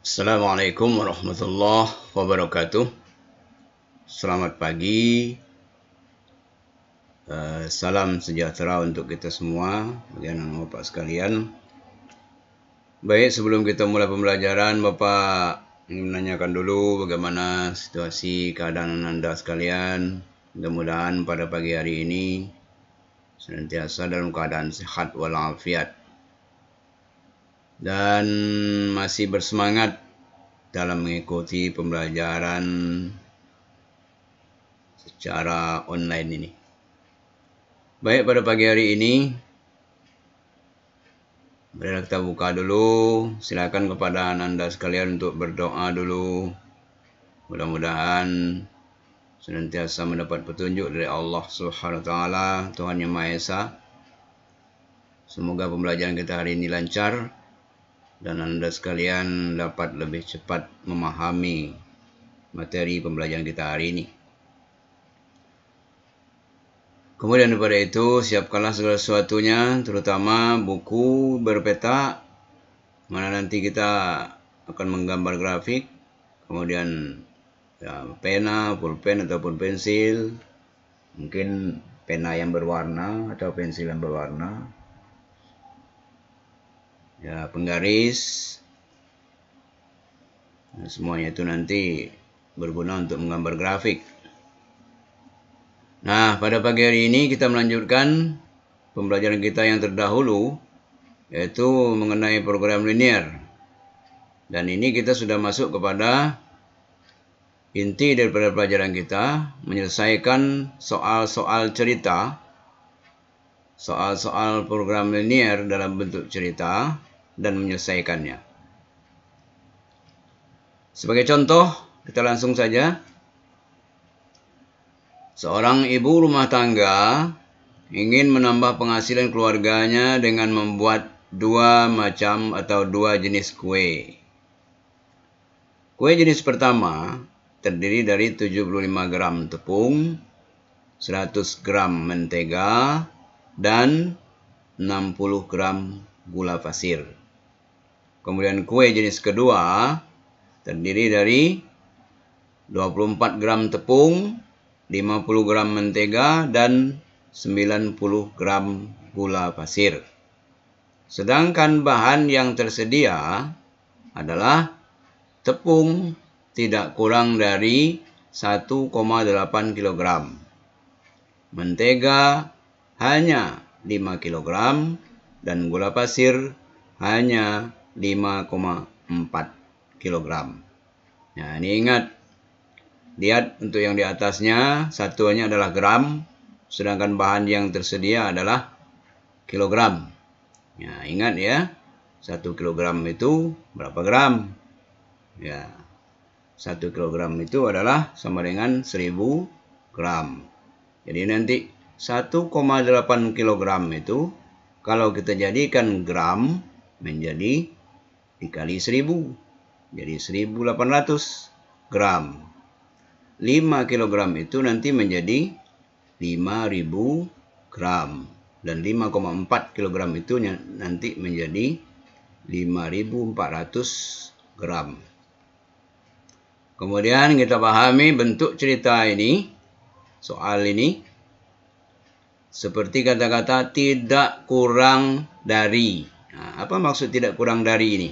Assalamualaikum warahmatullahi wabarakatuh. Selamat pagi. Salam sejahtera untuk kita semua, bagi anak Bapak sekalian. Baik, sebelum kita mulai pembelajaran, Bapak ingin menanyakan dulu bagaimana situasi keadaan Anda sekalian. Mudah-mudahan pada pagi hari ini senantiasa dalam keadaan sehat walafiat dan masih bersemangat dalam mengikuti pembelajaran secara online ini. Baik, pada pagi hari ini marilah kita buka dulu. Silakan kepada Anda sekalian untuk berdoa dulu. Mudah-mudahan senantiasa mendapat petunjuk dari Allah Subhanahu wa taala, Tuhan Yang Maha Esa. Semoga pembelajaran kita hari ini lancar dan Anda sekalian dapat lebih cepat memahami materi pembelajaran kita hari ini. Kemudian daripada itu, siapkanlah segala sesuatunya, terutama buku berpeta, mana nanti kita akan menggambar grafik, kemudian pena, pulpen ataupun pensil, mungkin pena yang berwarna atau pensil yang berwarna, penggaris, semuanya itu nanti berguna untuk menggambar grafik. Nah, pada pagi hari ini kita melanjutkan pembelajaran kita yang terdahulu, yaitu mengenai program linear. Dan ini kita sudah masuk kepada inti daripada pelajaran kita, menyelesaikan soal-soal cerita, soal-soal program linear dalam bentuk cerita, dan menyelesaikannya. Sebagai contoh, kita langsung saja. Seorang ibu rumah tangga ingin menambah penghasilan keluarganya dengan membuat dua jenis kue. Kue jenis pertama terdiri dari 75 gram tepung, 100 gram mentega, dan 60 gram gula pasir. Kemudian kue jenis kedua terdiri dari 24 gram tepung, 50 gram mentega, dan 90 gram gula pasir. Sedangkan bahan yang tersedia adalah tepung tidak kurang dari 1,8 kg, mentega hanya 5 kg, dan gula pasir hanya 5,4 kg. Nah, ini ingat, lihat untuk yang di atasnya, satuannya adalah gram, sedangkan bahan yang tersedia adalah kilogram. Ya, ingat ya, 1 kilogram itu berapa gram? Ya, 1 kilogram itu adalah sama dengan 1000 gram. Jadi nanti 1,8 kilogram itu kalau kita jadikan gram menjadi dikali 1000, jadi 1800 gram. 5 kilogram itu nanti menjadi 5000 gram. Dan 5,4 kilogram itu nanti menjadi 5400 gram. Kemudian kita pahami bentuk cerita ini, soal ini, seperti kata-kata tidak kurang dari. Nah, apa maksud tidak kurang dari ini?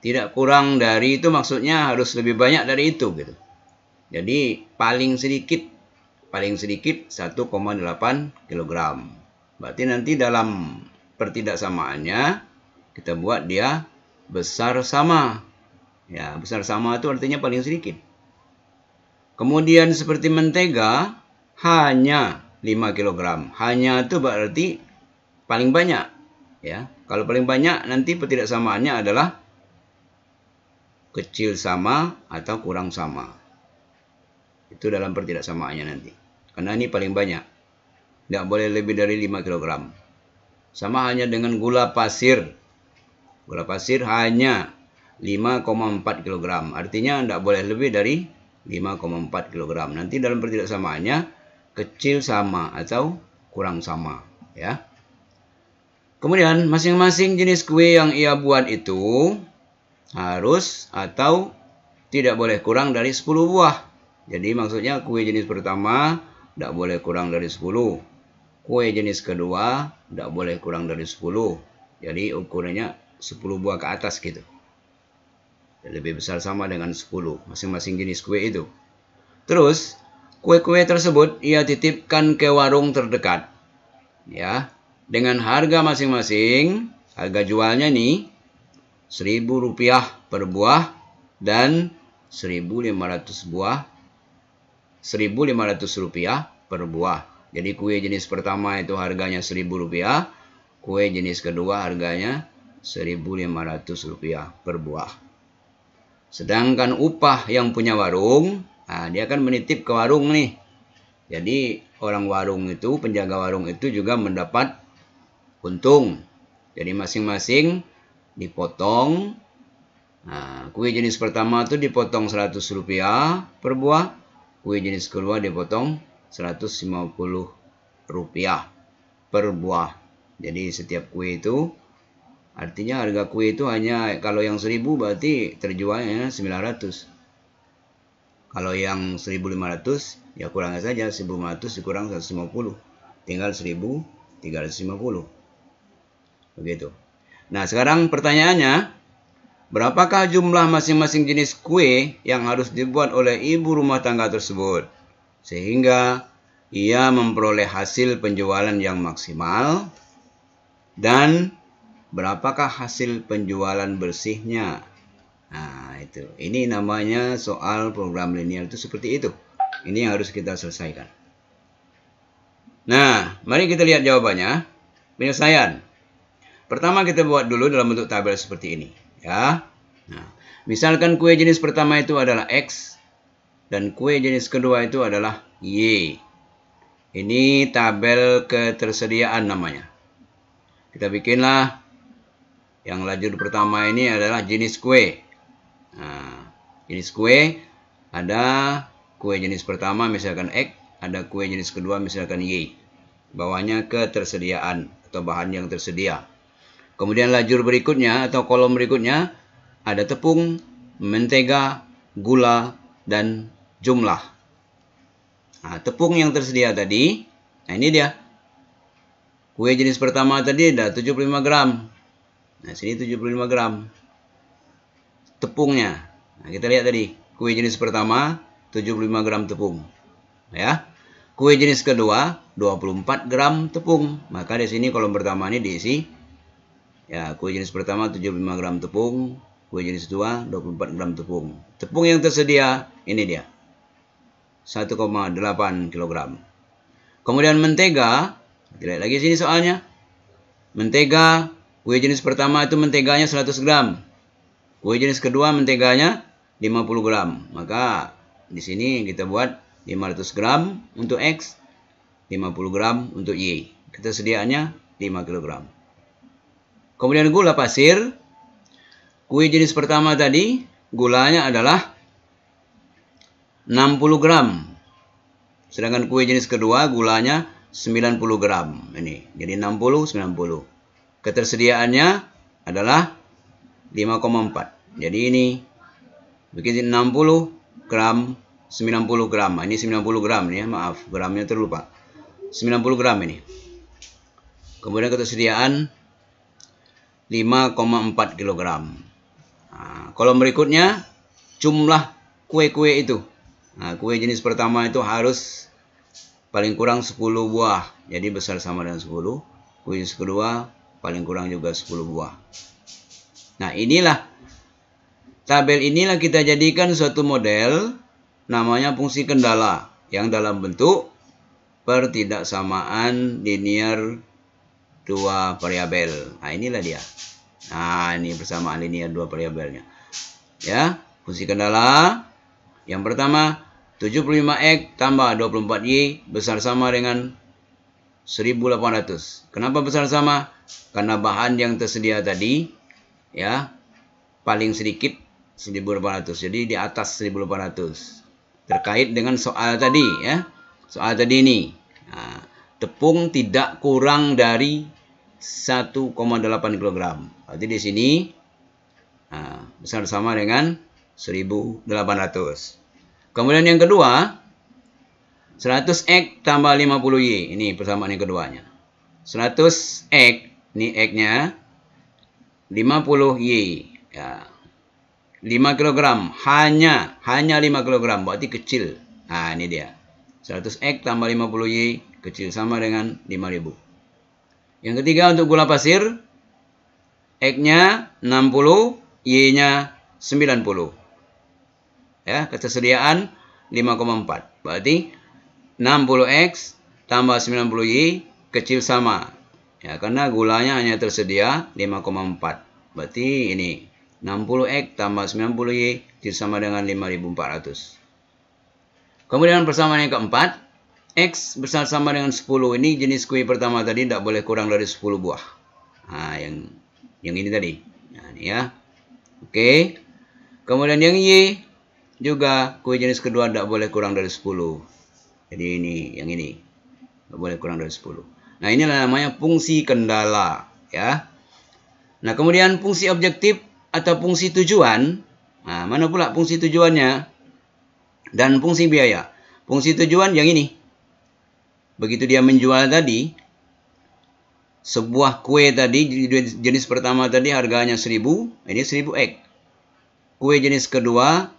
Tidak kurang dari itu maksudnya harus lebih banyak dari itu, gitu. Jadi paling sedikit 1,8 kg. Berarti nanti dalam pertidaksamaannya kita buat dia besar sama. Ya, besar sama itu artinya paling sedikit. Kemudian seperti mentega hanya 5 kg. Hanya itu berarti paling banyak. Ya, kalau paling banyak nanti pertidaksamaannya adalah kecil sama atau kurang sama. Itu dalam pertidaksamaannya nanti. Karena ini paling banyak. Tidak boleh lebih dari 5 kg. Sama hanya dengan gula pasir. Gula pasir hanya 5,4 kg. Artinya tidak boleh lebih dari 5,4 kg. Nanti dalam pertidaksamaannya kecil sama atau kurang sama. Ya. Kemudian masing-masing jenis kue yang ia buat itu harus atau tidak boleh kurang dari 10 buah. Jadi maksudnya kue jenis pertama tidak boleh kurang dari 10. Kue jenis kedua tidak boleh kurang dari 10. Jadi ukurannya 10 buah ke atas gitu. Lebih besar sama dengan 10 masing-masing jenis kue itu. Terus kue-kue tersebut ia titipkan ke warung terdekat. Ya, dengan harga masing-masing, harga jualnya nih Rp1.000 per buah dan Rp1.500 per buah. Jadi kue jenis pertama itu harganya Rp1.000, kue jenis kedua harganya Rp1.500 per buah. Sedangkan upah yang punya warung, dia akan menitip ke warung nih. Jadi orang warung itu, penjaga warung itu juga mendapat untung. Jadi masing-masing dipotong. Kue jenis pertama itu dipotong Rp100 per buah. Kue jenis kedua dipotong Rp150 per buah. Jadi setiap kue itu, artinya harga kue itu hanya, kalau yang 1.000 berarti terjualnya 900. Kalau yang 1.500 ya kurangnya saja 1.500 dikurang 150. Tinggal 1.350. Begitu. Nah, sekarang pertanyaannya, berapakah jumlah masing-masing jenis kue yang harus dibuat oleh ibu rumah tangga tersebut sehingga ia memperoleh hasil penjualan yang maksimal, dan berapakah hasil penjualan bersihnya? Nah, itu. Ini namanya soal program linear itu seperti itu. Ini yang harus kita selesaikan. Nah, mari kita lihat jawabannya. Penyelesaian. Pertama kita buat dulu dalam bentuk tabel seperti ini, ya. Nah, misalkan kue jenis pertama itu adalah X dan kue jenis kedua itu adalah Y. Ini tabel ketersediaan namanya. Kita bikinlah yang lajur pertama ini adalah jenis kue. Nah, jenis kue ada kue jenis pertama misalkan X, ada kue jenis kedua misalkan Y. Bawahnya ketersediaan atau bahan yang tersedia. Kemudian lajur berikutnya atau kolom berikutnya ada tepung, mentega, gula, dan jumlah. Nah, tepung yang tersedia tadi, nah ini dia. Kue jenis pertama tadi ada 75 gram. Nah, sini 75 gram. Tepungnya. Nah, kita lihat tadi, kue jenis pertama 75 gram tepung. Ya. Kue jenis kedua 24 gram tepung. Maka di sini kolom pertama ini diisi, ya, kue jenis pertama 75 gram tepung, kue jenis kedua 24 gram tepung. Tepung yang tersedia ini dia. 1,8 kg. Kemudian mentega, lihat lagi sini soalnya. Mentega, kue jenis pertama itu menteganya 100 gram. Kue jenis kedua menteganya 50 gram. Maka di sini kita buat 500 gram untuk X, 50 gram untuk Y. Ketersediaannya 5 kg. Kemudian gula pasir. Kue jenis pertama tadi, gulanya adalah 60 gram. Sedangkan kue jenis kedua, gulanya 90 gram. Ini, jadi 60, 90. Ketersediaannya adalah 5,4. Jadi ini, bikin 60 gram, 90 gram. Ini 90 gram ya, maaf, gramnya terlupa. 90 gram ini. Kemudian ketersediaan 5,4 kg. Nah, kolom berikutnya jumlah kue-kue itu. Nah, kue jenis pertama itu harus paling kurang 10 buah. Jadi besar sama dengan 10. Kue jenis kedua paling kurang juga 10 buah. Nah, tabel inilah kita jadikan suatu model namanya fungsi kendala yang dalam bentuk pertidaksamaan linear dua variabel. Nah, inilah dia. Nah, ini persamaan linear dua variabelnya. Ya, fungsi kendala yang pertama 75X tambah 24Y besar sama dengan 1800. Kenapa besar sama? Karena bahan yang tersedia tadi ya paling sedikit 1800. Jadi di atas 1800. Terkait dengan soal tadi ya. Soal tadi ini. Nah, tepung tidak kurang dari 1,8 kg. Berarti di sini besar sama dengan 1800. Kemudian yang kedua, 100x tambah 50y. Ini persamaan yang keduanya. 100x, ini x-nya 50y. Ya. 5 kg, hanya 5 kg, berarti kecil. Nah, ini dia. 100x tambah 50y kecil sama dengan 5000. Yang ketiga untuk gula pasir, x-nya 60, y-nya 90. Ya, ketersediaan 5,4. Berarti 60x tambah 90y kecil sama. Ya, karena gulanya hanya tersedia 5,4. Berarti ini 60x tambah 90y kecil sama dengan 5400. Kemudian persamaan yang keempat, x besar sama dengan 10. Ini jenis kue pertama tadi tidak boleh kurang dari 10 buah. Nah, yang ini tadi. Nah, ini ya. Oke. Kemudian yang y juga kue jenis kedua tidak boleh kurang dari 10. Jadi yang ini tidak boleh kurang dari 10. Nah, inilah namanya fungsi kendala, ya. Nah, kemudian fungsi objektif atau fungsi tujuan. Nah, mana pula fungsi tujuannya? Dan fungsi biaya. Fungsi tujuan yang ini. Begitu dia menjual tadi, sebuah kue tadi, jenis pertama tadi harganya 1000, ini 1000x. Kue jenis kedua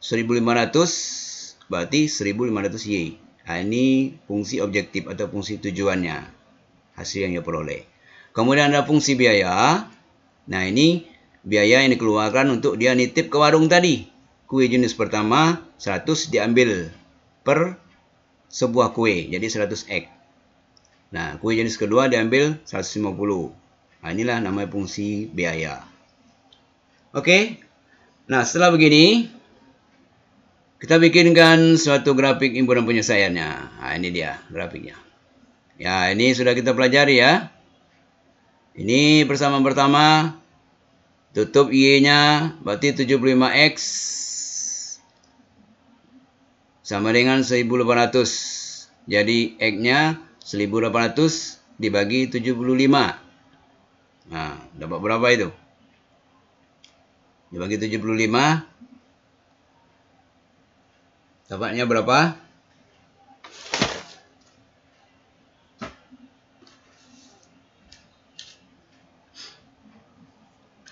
1500, berarti 1500y. Nah, ini fungsi objektif atau fungsi tujuannya, hasil yang dia peroleh. Kemudian ada fungsi biaya. Nah, ini biaya yang dikeluarkan untuk dia nitip ke warung tadi. Kue jenis pertama 100 diambil per sebuah kue, jadi 100x. Nah, kue jenis kedua diambil 150. Nah, inilah namanya fungsi biaya. Oke. Nah, setelah begini, kita bikinkan suatu grafik himpunan penyelesaiannya. Nah, ini dia grafiknya. Ya, ini sudah kita pelajari ya. Ini persamaan pertama, tutup y-nya, berarti 75x sama dengan 1800. Jadi, x-nya 1800 dibagi 75. Nah, dapat berapa itu? Dibagi 75, dapatnya berapa?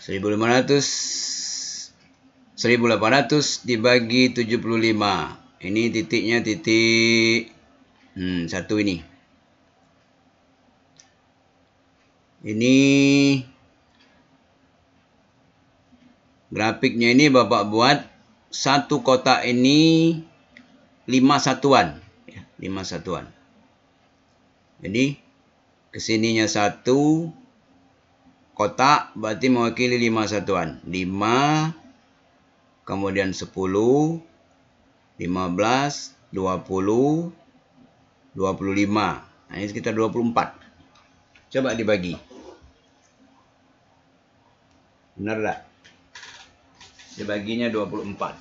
$1.800 dibagi 75. Ini titiknya titik 1 ini. Ini grafiknya ini Bapak buat satu kotak ini 5 satuan. 5 satuan. Jadi kesininya 1 kotak berarti mewakili 5 satuan. 5, kemudian 10, 15, 20, 25. Nah, ini sekitar 24. Coba dibagi. Benar tak? Dibaginya 24.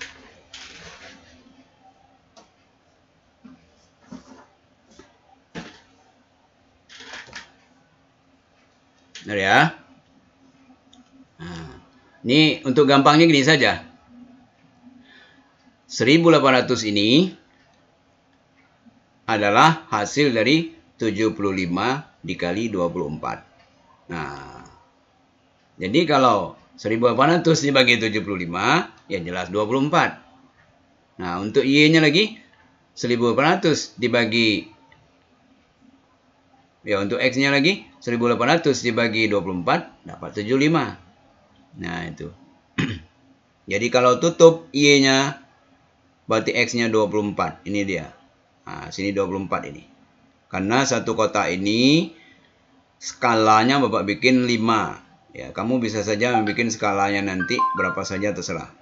Benar ya? Nah, ini untuk gampangnya gini saja. 1800 ini adalah hasil dari 75 dikali 24. Nah, jadi kalau 1800 dibagi 75, ya jelas 24. Nah, untuk y-nya lagi, 1800 dibagi, ya untuk x-nya lagi, 1800 dibagi 24, dapat 75. Nah, itu. Jadi kalau tutup y-nya, berarti x-nya 24. Ini dia. Nah, sini 24 ini. Karena satu kotak ini, skalanya Bapak bikin 5. Ya, kamu bisa saja membuat skalanya nanti berapa saja terserah.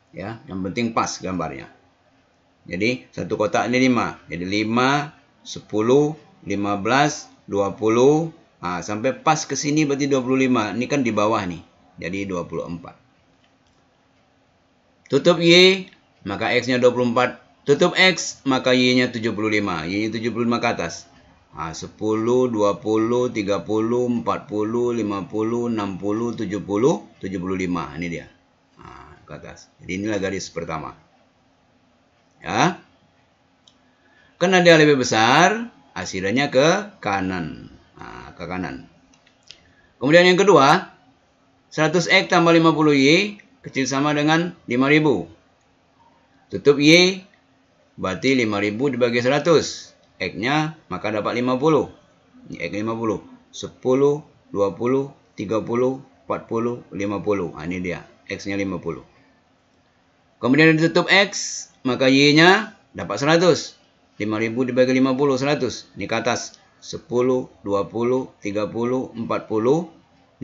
Ya, yang penting pas gambarnya. Jadi, satu kotak ini 5. Jadi 5, 10, 15, 20. Nah, sampai pas ke sini berarti 25. Ini kan di bawah nih. Jadi 24. Tutup Y, maka X-nya 24. Tutup X, maka Y-nya 75. Y-nya 75 ke atas. Nah, 10, 20, 30, 40, 50, 60, 70, 75. Ini dia. ke atas. Jadi inilah garis pertama. Ya. Karena dia lebih besar, arsirannya ke kanan. Nah, ke kanan. Kemudian yang kedua, 100X tambah 50Y kecil sama dengan 5000. Tutup Y, berarti 5000 dibagi 100. X-nya maka dapat 50. Ini X 50. 10, 20, 30, 40, 50. Nah, ini dia. X-nya 50. Kemudian ditutup X, maka Y-nya dapat 100. 5000 dibagi 50, 100. Ini ke atas. 10, 20, 30, 40,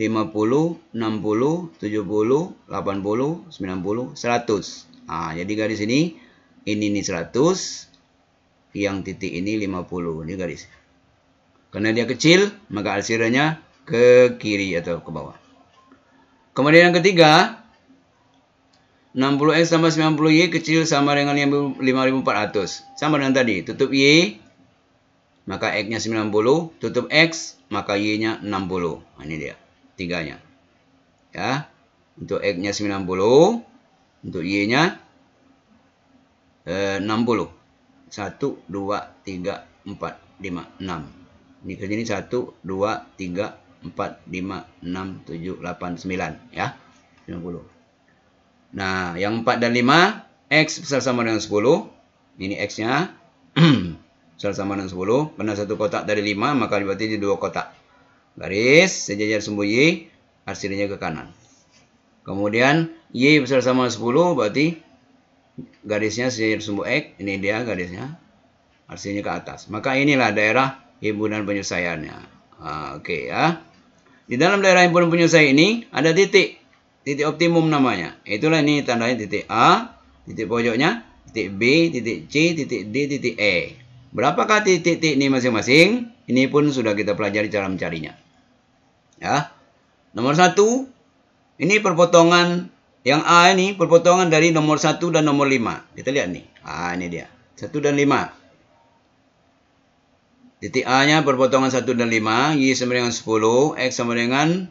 50, 60, 70, 80, 90, 100. Nah, jadi garis ini nih 100, yang titik ini 50. Ini garis. Karena dia kecil, maka arsirannya ke kiri atau ke bawah. Kemudian yang ketiga, 60X tambah 90Y kecil sama dengan 5400. Sama dengan tadi, tutup Y, maka X-nya 90, tutup X, maka Y-nya 60. Nah, ini dia, tiganya. Ya, untuk X-nya 90, untuk Y-nya 60. 1, 2, 3, 4, 5, 6. Ini ke sini 1, 2, 3, 4, 5, 6, 7, 8, 9. Ya, 90. Nah, yang 4 dan 5, X besar sama dengan 10. Ini X-nya besar sama dengan 10. Karena satu kotak dari 5, maka berarti di 2 kotak. Garis, sejajar sumbu Y, arsirannya ke kanan. Kemudian, Y besar sama 10, berarti garisnya sejajar sumbu X. Ini dia garisnya, arsinya ke atas. Maka inilah daerah himpunan penyelesaiannya. Oke ya. Di dalam daerah himpunan penyelesaian ini ada titik. Titik optimum namanya. Itulah ini tandanya titik A, titik pojoknya, titik B, titik C, titik D, titik E. Berapakah titik-titik ini masing-masing? Ini pun sudah kita pelajari cara mencarinya. Ya. Nomor 1, ini perpotongan yang A ini perpotongan dari nomor 1 dan nomor 5. Kita lihat nih. Ini dia. 1 dan 5. Titik A-nya perpotongan 1 dan 5. Y sama dengan 10. X sama dengan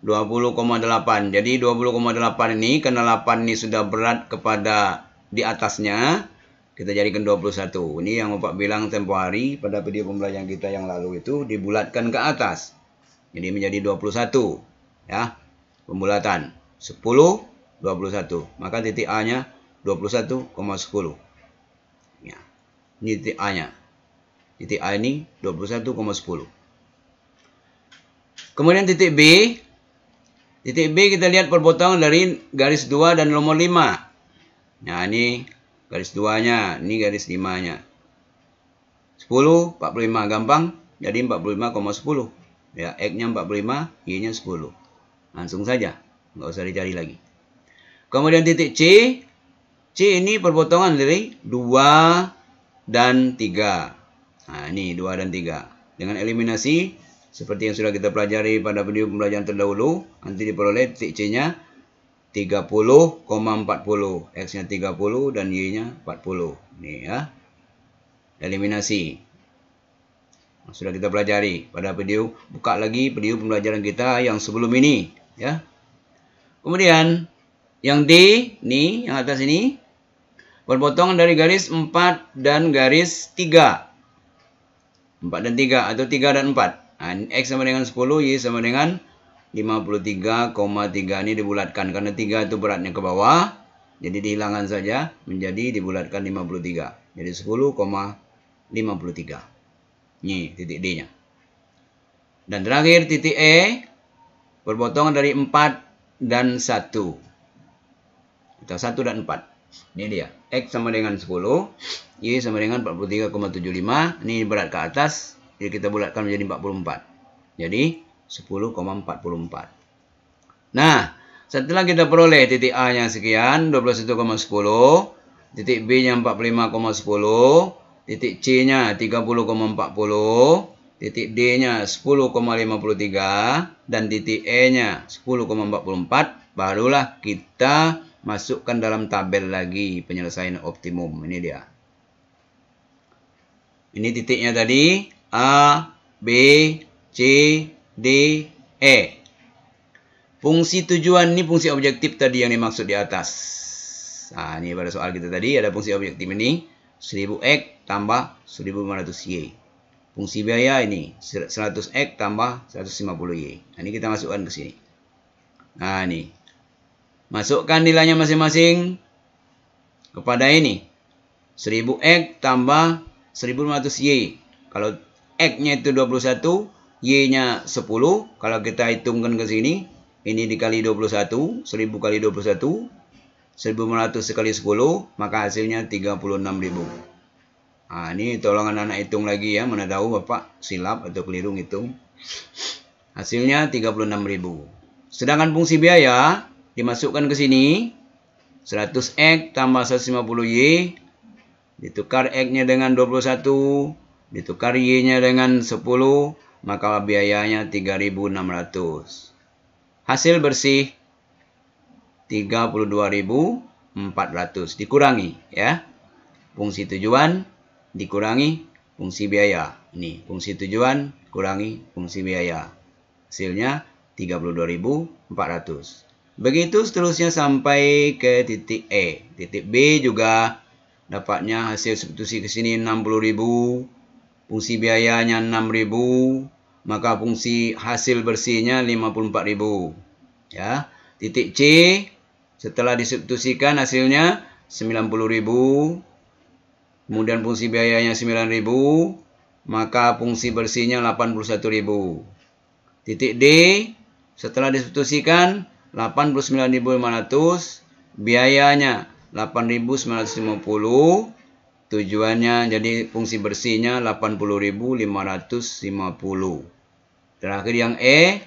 20,8. Jadi 20,8 ini, karena 8 ini sudah berat kepada di atasnya, kita jadikan 21. Ini yang Bapak bilang tempo hari pada video pembelajaran kita yang lalu itu dibulatkan ke atas. Jadi menjadi 21. Ya, pembulatan. 10, 21. Maka titik A-nya 21,10. Ya. Ini titik A-nya. Titik A ini 21,10. Kemudian titik B. Titik B kita lihat perpotongan dari garis 2 dan nomor 5. Nah, ini garis 2-nya, ini garis 5-nya. 10, 45 gampang. Jadi 45,10. Ya, X-nya 45, Y-nya 10. Langsung saja. Nggak usah dicari lagi. Kemudian titik C. C ini perpotongan dari 2 dan 3. Nah, ini 2 dan 3. Dengan eliminasi, seperti yang sudah kita pelajari pada video pembelajaran terdahulu, nanti diperoleh titik C-nya 30,40. X-nya 30 dan Y-nya 40. Ini ya. Eliminasi. Sudah kita pelajari pada video, buka lagi video pembelajaran kita yang sebelum ini. Ya. Kemudian, yang D, nih, yang atas ini, perpotongan dari garis 4 dan garis 3. 4 dan 3 atau 3 dan 4. Nah, X sama dengan 10, Y sama dengan 53,3. Ini dibulatkan karena 3 itu beratnya ke bawah. Jadi dihilangkan saja menjadi dibulatkan 53. Jadi 10,53. Ini titik D-nya. Dan terakhir titik E, perpotongan dari 4 dan 1. Atau 1 dan 4. Ini dia. X sama dengan 10. Y sama dengan 43,75. Ini berat ke atas. Jadi kita bulatkan menjadi 44. Jadi 10,44. Nah, setelah kita peroleh titik A-nya sekian, 21,10. Titik B-nya 45,10. Titik C-nya 30,40. Titik D-nya 10,53. Dan titik E-nya 10,44. Barulah kita masukkan dalam tabel lagi penyelesaian optimum. Ini dia. Ini titiknya tadi. A, B, C, D, E. Fungsi tujuan ini fungsi objektif tadi yang dimaksud di atas. Nah, ini pada soal kita tadi ada fungsi objektif ini 1000x tambah 1500y. Fungsi biaya ini 100x tambah 150y. Nah, ini kita masukkan ke sini. Nah, ini. Masukkan nilainya masing-masing kepada ini. 1000x tambah 1500y. Kalau x-nya itu 21, y-nya 10. Kalau kita hitungkan ke sini, ini dikali 21, 1000 kali 21, 1500 kali 10, maka hasilnya 36.000. Nah, ini tolong anak-anak hitung lagi ya, mana tahu Bapak silap atau keliru ngitung. Hasilnya 36.000. Sedangkan fungsi biaya dimasukkan ke sini, 100x tambah 150y, ditukar x-nya dengan 21, ditukar y-nya dengan 10, maka biayanya 3.600. Hasil bersih 32.400 dikurangi ya. Fungsi tujuan dikurangi fungsi biaya. Ini fungsi tujuan kurangi fungsi biaya. Hasilnya 32.400. Begitu seterusnya sampai ke titik E. Titik B juga dapatnya hasil substitusi ke sini 60.000. Fungsi biayanya 6.000. Maka fungsi hasil bersihnya 54.000. Ya. Titik C setelah disubstitusikan hasilnya 90.000. Kemudian fungsi biayanya 9.000. Maka fungsi bersihnya 81.000. Titik D setelah disubstitusikan 89.500. Biayanya 8.950. Tujuannya jadi fungsi bersihnya 80.550. Terakhir yang E,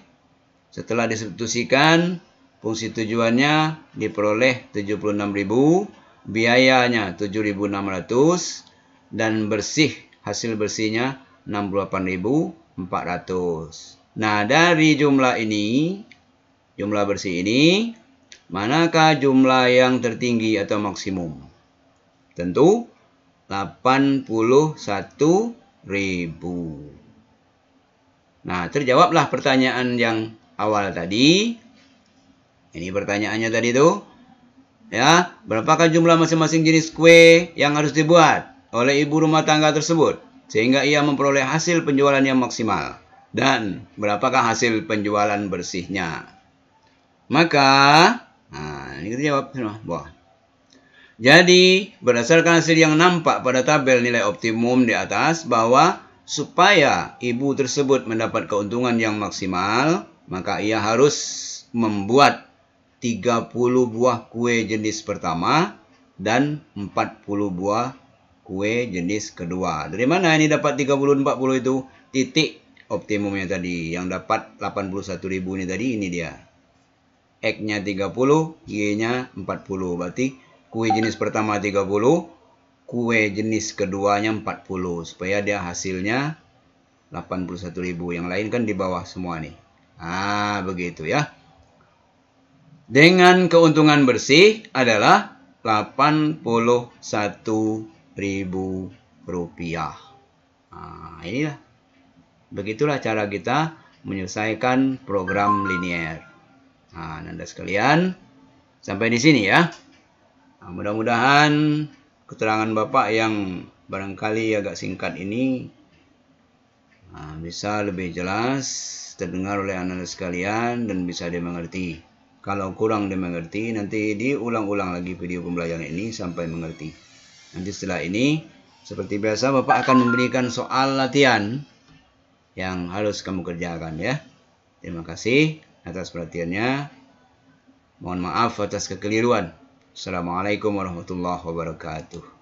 setelah disubstitusikan, fungsi tujuannya diperoleh 76.000, biayanya 7.600, dan hasil bersihnya 68.400. Nah, dari jumlah ini, jumlah bersih ini, manakah jumlah yang tertinggi atau maksimum? Tentu 81.000. Nah, terjawablah pertanyaan yang awal tadi. Ini pertanyaannya tadi tuh. Ya, berapakah jumlah masing-masing jenis kue yang harus dibuat oleh ibu rumah tangga tersebut sehingga ia memperoleh hasil penjualan yang maksimal? Dan berapakah hasil penjualan bersihnya? Maka, nah, ini kita jawab semua. Jadi, berdasarkan hasil yang nampak pada tabel nilai optimum di atas, bahwa supaya ibu tersebut mendapat keuntungan yang maksimal, maka ia harus membuat 30 buah kue jenis pertama dan 40 buah kue jenis kedua. Dari mana ini dapat 30-40 itu? Titik optimumnya tadi. Yang dapat 81.000 ini tadi, ini dia. X-nya 30, Y-nya 40. Berarti kue jenis pertama 30, kue jenis keduanya 40. Supaya dia hasilnya 81.000. Yang lain kan di bawah semua nih. Nah, begitu ya. Dengan keuntungan bersih adalah 81.000 rupiah. Nah, inilah. Begitulah cara kita menyelesaikan program linear. Nah, Anda sekalian, sampai di sini ya. Nah, mudah-mudahan keterangan Bapak yang barangkali agak singkat ini bisa lebih jelas terdengar oleh Anda sekalian dan bisa dimengerti. Kalau kurang dimengerti, nanti diulang-ulang lagi video pembelajaran ini sampai mengerti. Nanti setelah ini, seperti biasa, Bapak akan memberikan soal latihan yang harus kamu kerjakan ya. Terima kasih atas perhatiannya. Mohon maaf atas kekeliruan. Assalamualaikum warahmatullahi wabarakatuh.